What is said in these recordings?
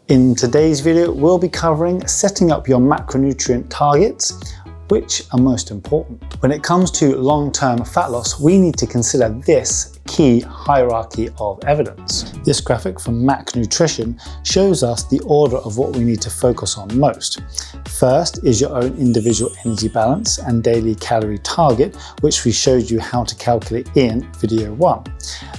In today's video, we'll be covering setting up your macronutrient targets, which are most important. When it comes to long-term fat loss, we need to consider this key hierarchy of evidence. This graphic from Mac Nutrition shows us the order of what we need to focus on most. First is your own individual energy balance and daily calorie target, which we showed you how to calculate in video 1.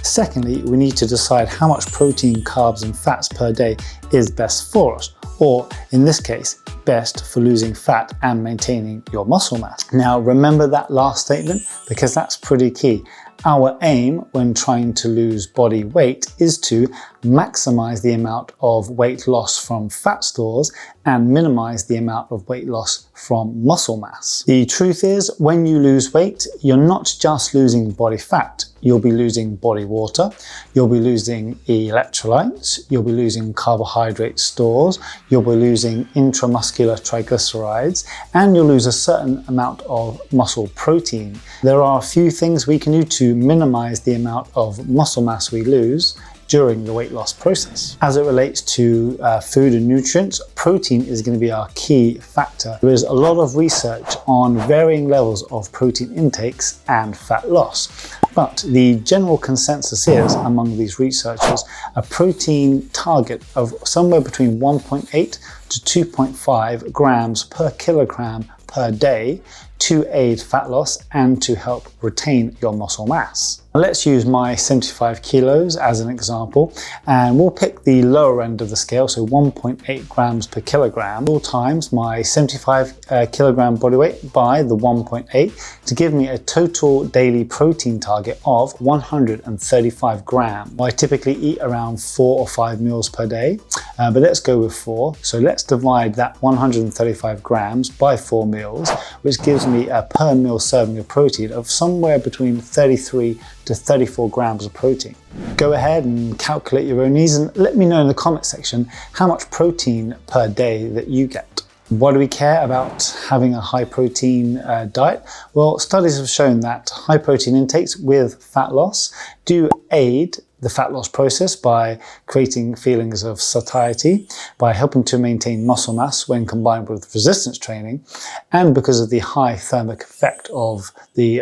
Secondly, we need to decide how much protein, carbs and fats per day is best for us, or in this case, best for losing fat and maintaining your muscle mass. Now remember that last statement, because that's pretty key. Our aim when trying to lose body weight is to maximize the amount of weight loss from fat stores and minimize the amount of weight loss from muscle mass. The truth is, when you lose weight, you're not just losing body fat. You'll be losing body water, you'll be losing electrolytes, you'll be losing carbohydrate stores, you'll be losing intramuscular triglycerides, and you'll lose a certain amount of muscle protein. There are a few things we can do to minimize the amount of muscle mass we lose during the weight loss process. As it relates to food and nutrients, protein is going to be our key factor. There is a lot of research on varying levels of protein intakes and fat loss, but the general consensus is, among these researchers, a protein target of somewhere between 1.8 to 2.5 grams per kilogram per day to aid fat loss and to help retain your muscle mass. Let's use my 75 kilos as an example, and we'll pick the lower end of the scale, so 1.8 grams per kilogram, all times my 75 kilogram body weight by the 1.8 to give me a total daily protein target of 135 grams. I typically eat around 4 or 5 meals per day, but let's go with 4. So let's divide that 135 grams by 4 meals, which gives me a per meal serving of protein of somewhere between 33 to 34 grams of protein. Go ahead and calculate your own needs and let me know in the comment section how much protein per day that you get. Why do we care about having a high protein diet? Well, studies have shown that high protein intakes with fat loss do aid the fat loss process by creating feelings of satiety, by helping to maintain muscle mass when combined with resistance training, and because of the high thermic effect of the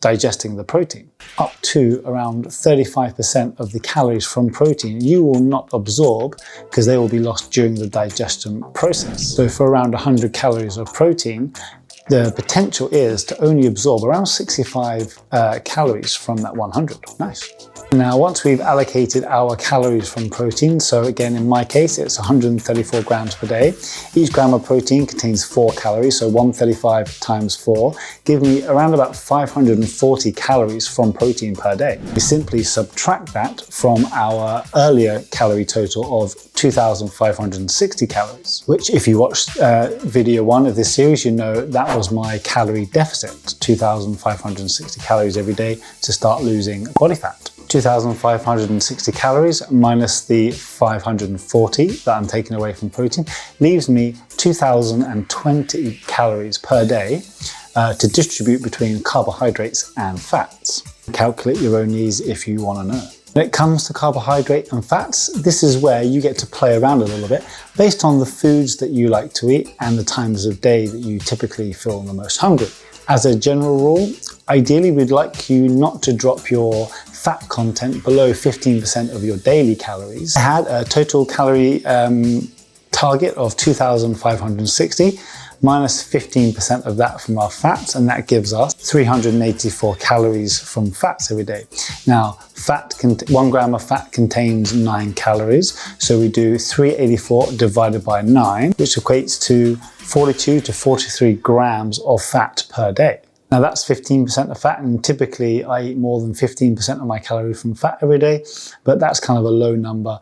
digesting the protein. Up to around 35% of the calories from protein you will not absorb because they will be lost during the digestion process. So for around 100 calories of protein, the potential is to only absorb around 65 calories from that 100. Nice. Now, once we've allocated our calories from protein, so again, in my case, it's 134 grams per day. Each gram of protein contains 4 calories, so 135 times 4 give me around about 540 calories from protein per day. We simply subtract that from our earlier calorie total of 2,560 calories, which if you watched video 1 of this series, you know that was my calorie deficit, 2,560 calories every day to start losing body fat. 2,560 calories minus the 540 that I'm taking away from protein leaves me 2,020 calories per day to distribute between carbohydrates and fats. Calculate your own needs if you want to know. When it comes to carbohydrate and fats, this is where you get to play around a little bit based on the foods that you like to eat and the times of day that you typically feel the most hungry. As a general rule, ideally we'd like you not to drop your fat content below 15% of your daily calories. I had a total calorie target of 2,560 minus 15% of that from our fats, and that gives us 384 calories from fats every day. Now, 1 gram of fat contains 9 calories, so we do 384 divided by 9, which equates to 42 to 43 grams of fat per day. Now that's 15% of fat, and typically I eat more than 15% of my calories from fat every day, but that's kind of a low number.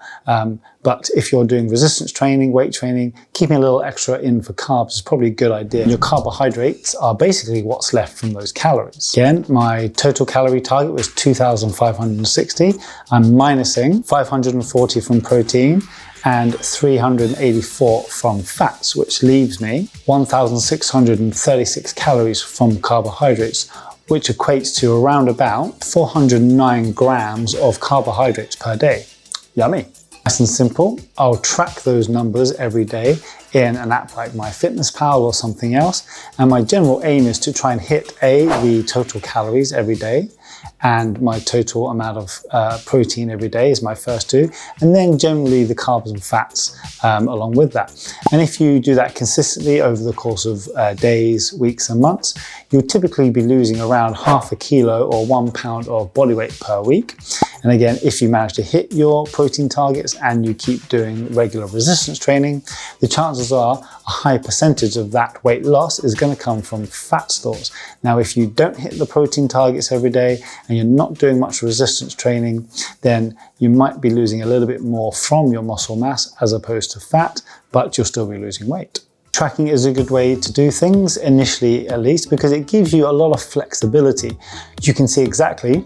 But if you're doing resistance training, weight training, keeping a little extra in for carbs is probably a good idea. Your carbohydrates are basically what's left from those calories. Again, my total calorie target was 2,560. I'm minusing 540 from protein and 384 from fats, which leaves me 1,636 calories from carbohydrates, which equates to around about 409 grams of carbohydrates per day. Yummy. Nice and simple. I'll track those numbers every day in an app like MyFitnessPal or something else. And my general aim is to try and hit the total calories every day, and my total amount of protein every day is my first two, and then generally the carbs and fats along with that. And if you do that consistently over the course of days, weeks and months, you'll typically be losing around half a kilo or 1 pound of body weight per week. And again, if you manage to hit your protein targets and you keep doing regular resistance training, the chances are a high percentage of that weight loss is going to come from fat stores. Now, if you don't hit the protein targets every day and you're not doing much resistance training, then you might be losing a little bit more from your muscle mass as opposed to fat, but you'll still be losing weight. Tracking is a good way to do things, initially at least, because it gives you a lot of flexibility. You can see exactly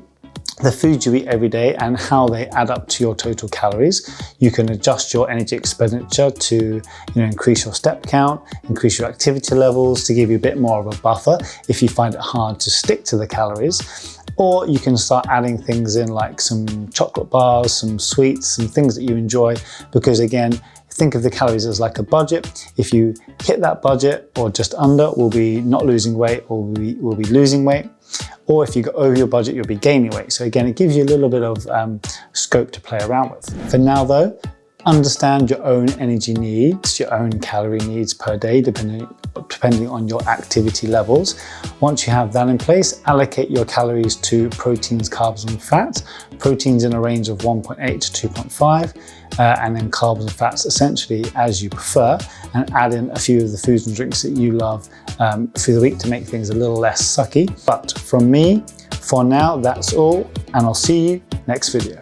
the foods you eat every day and how they add up to your total calories. You can adjust your energy expenditure to increase your step count, increase your activity levels to give you a bit more of a buffer if you find it hard to stick to the calories. Or you can start adding things in like some chocolate bars, some sweets, some things that you enjoy, because again, think of the calories as like a budget. If you hit that budget or just under, we'll be not losing weight or we'll be losing weight. Or if you go over your budget, you'll be gaining weight. So again, it gives you a little bit of scope to play around with. For now though, understand your own energy needs, your own calorie needs per day, depending on your activity levels. Once you have that in place, allocate your calories to proteins, carbs and fats. Proteins in a range of 1.8 to 2.5, and then carbs and fats essentially as you prefer, and add in a few of the foods and drinks that you love through the week to make things a little less sucky. But from me, for now, that's all, and I'll see you next video.